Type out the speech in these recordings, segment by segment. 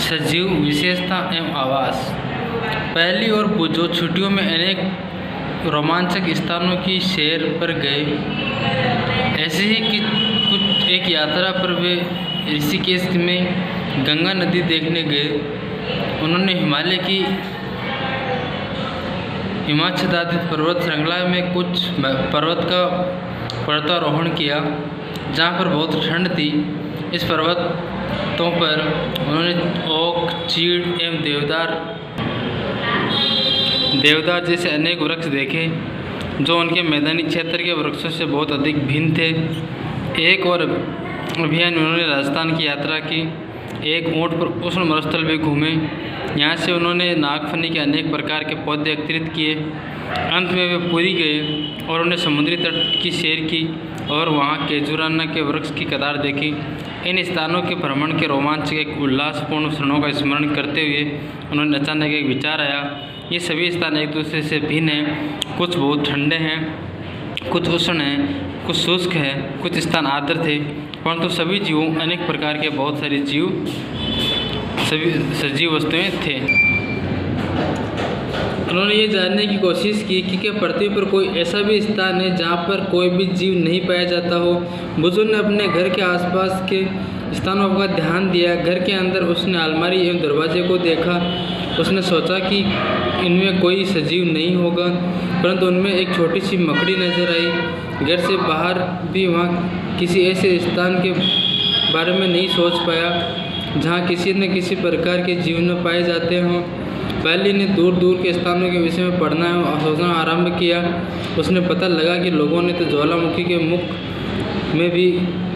सजीव विशेषता एवं आवास। पहली ओर जो छुट्टियों में अनेक रोमांचक स्थानों की सैर पर गए, ऐसे ही कि कुछ एक यात्रा पर वे ऋषिकेश में गंगा नदी देखने गए। उन्होंने हिमालय की हिमाच्छादित पर्वत श्रृंखला में कुछ पर्वत का पर्वतारोहण किया जहाँ पर बहुत ठंड थी। इस पर्वतों पर उन्होंने ओक, चीड़ एवं देवदार जैसे अनेक वृक्ष देखे जो उनके मैदानी क्षेत्र के वृक्षों से बहुत अधिक भिन्न थे। एक और अभियान उन्होंने राजस्थान की यात्रा की। एक ऊँट पर उष्ण मरुस्थल भी घूमे। यहाँ से उन्होंने नागफनी के अनेक प्रकार के पौधे एकत्रित किए। अंत में वे पुरी गए और उन्हें समुद्री तट की सैर की और वहाँ केजुराना के वृक्ष की कतार देखी। इन स्थानों के भ्रमण के रोमांच के उल्लासपूर्ण क्षणों का स्मरण करते हुए उन्होंने अचानक एक विचार आया। ये सभी स्थान एक दूसरे से भिन्न हैं। कुछ बहुत ठंडे हैं, कुछ उष्ण हैं, कुछ शुष्क हैं, कुछ स्थान आर्द्र थे, परंतु सभी जीवों अनेक प्रकार के बहुत सारे सभी सजीव वस्तुएं थे। उन्होंने ये जानने की कोशिश की कि क्या पृथ्वी पर कोई ऐसा भी स्थान है जहाँ पर कोई भी जीव नहीं पाया जाता हो। बुजुर्ग ने अपने घर के आसपास के स्थानों का ध्यान दिया। घर के अंदर उसने अलमारी एवं दरवाजे को देखा। उसने सोचा कि इनमें कोई सजीव नहीं होगा, परंतु उनमें एक छोटी सी मकड़ी नजर आई। घर से बाहर भी वहाँ किसी ऐसे स्थान के बारे में नहीं सोच पाया जहाँ किसी न किसी प्रकार के जीव न पाए जाते हों। पहले ने दूर दूर के स्थानों के विषय में पढ़ना और सोचना आरंभ किया। उसने पता लगा कि लोगों ने तो ज्वालामुखी के मुख में भी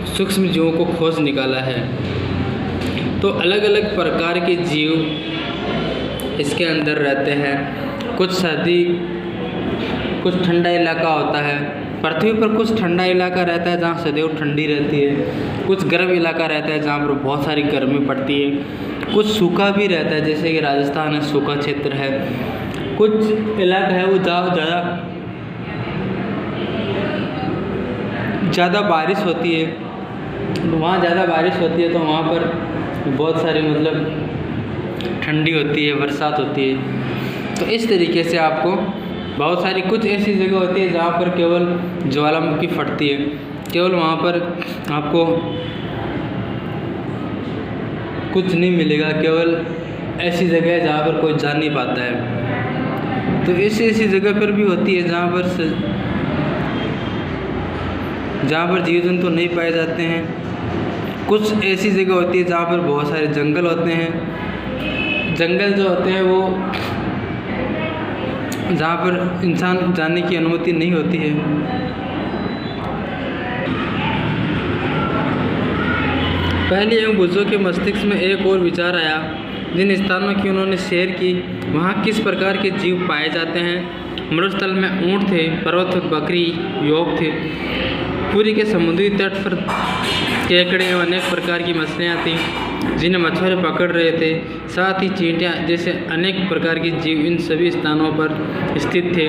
सूक्ष्म जीवों को खोज निकाला है। तो अलग अलग प्रकार के जीव इसके अंदर रहते हैं। कुछ सर्दी, कुछ ठंडा इलाका होता है। पृथ्वी पर कुछ ठंडा इलाका रहता है जहाँ सदैव ठंडी रहती है। कुछ गर्म इलाका रहता है जहाँ पर बहुत सारी गर्मी पड़ती है। कुछ सूखा भी रहता है, जैसे कि राजस्थान है, सूखा क्षेत्र है। कुछ इलाका है वो ज़्यादा बारिश होती है। वहाँ ज़्यादा बारिश होती है तो वहाँ पर बहुत सारी ठंडी होती है, बरसात होती है। तो इस तरीके से आपको बहुत सारी कुछ ऐसी जगह होती है जहाँ पर केवल ज्वालामुखी फटती है। केवल वहाँ पर आपको कुछ नहीं मिलेगा। केवल ऐसी जगह है जहाँ पर कोई जा नहीं पाता है। तो ऐसी जगह पर भी होती है जहाँ पर जीव जंतु नहीं पाए जाते हैं। कुछ ऐसी जगह होती है जहाँ पर बहुत सारे जंगल होते हैं। जंगल जो होते हैं वो जहाँ पर इंसान जाने की अनुमति नहीं होती है। पहले एवं बुजुर्ग के मस्तिष्क में एक और विचार आया। जिन स्थानों की उन्होंने सैर की वहाँ किस प्रकार के जीव पाए जाते हैं। मरुस्थल में ऊँट थे, पर्वत पर बकरी, योग थे। पुरी के समुद्री तट पर केकड़े एवं अनेक प्रकार की मछलियाँ थीं जिन्हें मछुआरे पकड़ रहे थे। साथ ही चींटियाँ जैसे अनेक प्रकार के जीव इन सभी स्थानों पर स्थित थे।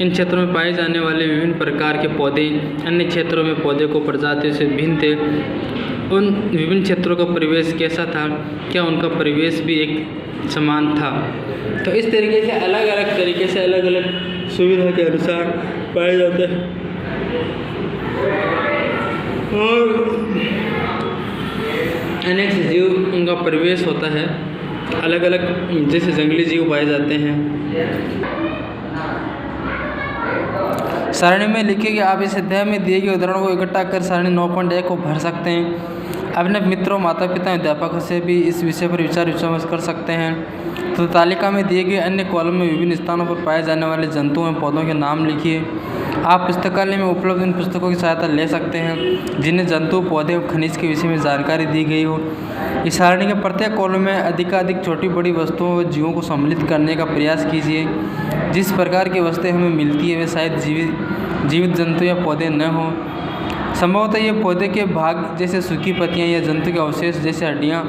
इन क्षेत्रों में पाए जाने वाले विभिन्न प्रकार के पौधे अन्य क्षेत्रों में पौधे को प्रजातियों से भिन्न थे। उन विभिन्न क्षेत्रों का परिवेश कैसा था? क्या उनका परिवेश भी एक समान था? तो इस तरीके से अलग अलग तरीके से अलग अलग सुविधा के अनुसार पाए जाते हैं। और अनेक जीव उनका परिवेश होता है। अलग अलग जैसे जंगली जीव पाए जाते हैं। सारणी में लिखिए कि आप इस अध्याय में दिए गए उदाहरणों को इकट्ठा कर सारणी 9.1 को भर सकते हैं। अपने मित्रों, माता पिता, अध्यापकों से भी इस विषय पर विचार विमर्श कर सकते हैं। तो तालिका में दिए गए अन्य कॉलम में विभिन्न स्थानों पर पाए जाने वाले जंतुओं एवं पौधों के नाम लिखिए। आप पुस्तकालय में उपलब्ध इन पुस्तकों की सहायता ले सकते हैं जिन्हें जंतु, पौधे और खनिज के विषय में जानकारी दी गई हो। इस सारणी के प्रत्येक कॉलम में अधिकाधिक छोटी बड़ी वस्तुओं व जीवों को सम्मिलित करने का प्रयास कीजिए। जिस प्रकार की वस्तुएं हमें मिलती है वे शायद जीवित जंतु या पौधे न हों। संभवतः ये पौधे के भाग जैसे सूखी पत्तियाँ या जंतु के अवशेष जैसे हड्डियाँ।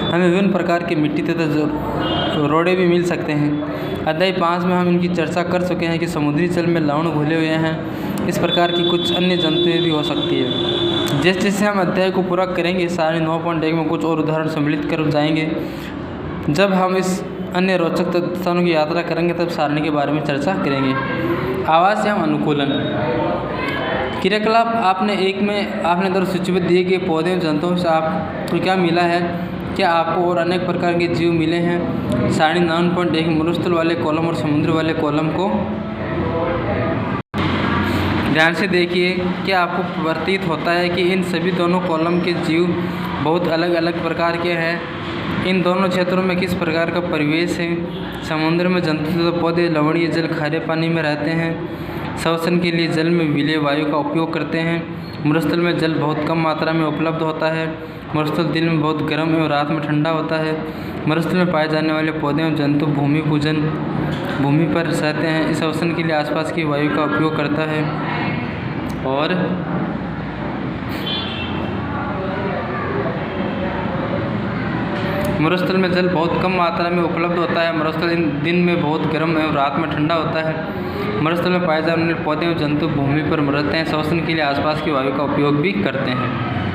हमें विभिन्न प्रकार की मिट्टी तथा रोड़े भी मिल सकते हैं। अध्याय 5 में हम इनकी चर्चा कर चुके हैं कि समुद्री जल में लवण घुले हुए हैं। इस प्रकार की कुछ अन्य जंतुएं भी हो सकती है। जैसे जैसे हम अध्याय को पूरा करेंगे सारणी 9.1 में कुछ और उदाहरण सम्मिलित कर जाएंगे। जब हम इस अन्य रोचक स्थानों की यात्रा करेंगे तब सारणी के बारे में चर्चा करेंगे। आवास एवं अनुकूलन क्रियाकलाप आपने इधर सूचीबद्ध दिए गए पौधे और जंतुओं से आपको क्या मिला है? क्या आपको और अनेक प्रकार के जीव मिले हैं? सारणी 9.1 मरुस्थल वाले कॉलम और समुद्र वाले कॉलम को ध्यान से देखिए। क्या आपको प्रतीत होता है कि इन सभी दोनों कॉलम के जीव बहुत अलग अलग प्रकार के हैं? इन दोनों क्षेत्रों में किस प्रकार का परिवेश है? समुद्र में जंतु तथा पौधे लवणीय जल खारे पानी में रहते हैं, श्वसन के लिए जल में विलेय वायु का उपयोग करते हैं। मरुस्थल में जल बहुत कम मात्रा में उपलब्ध होता है। मरुस्थल दिन में बहुत गर्म एवं रात में ठंडा होता है। मरुस्थल में पाए जाने वाले पौधे एवं जंतु भूमि पर रहते हैं। इस श्वसन के लिए आसपास की वायु का उपयोग करता है। और मरुस्थल में जल बहुत कम मात्रा में उपलब्ध होता है। मरुस्थल दिन में बहुत गर्म एवं रात में ठंडा होता है। मरुस्थल में पाए जाने वाले पौधे एवं जंतु भूमि पर रहते हैं, श्वसन के लिए आसपास की वायु का उपयोग भी करते हैं।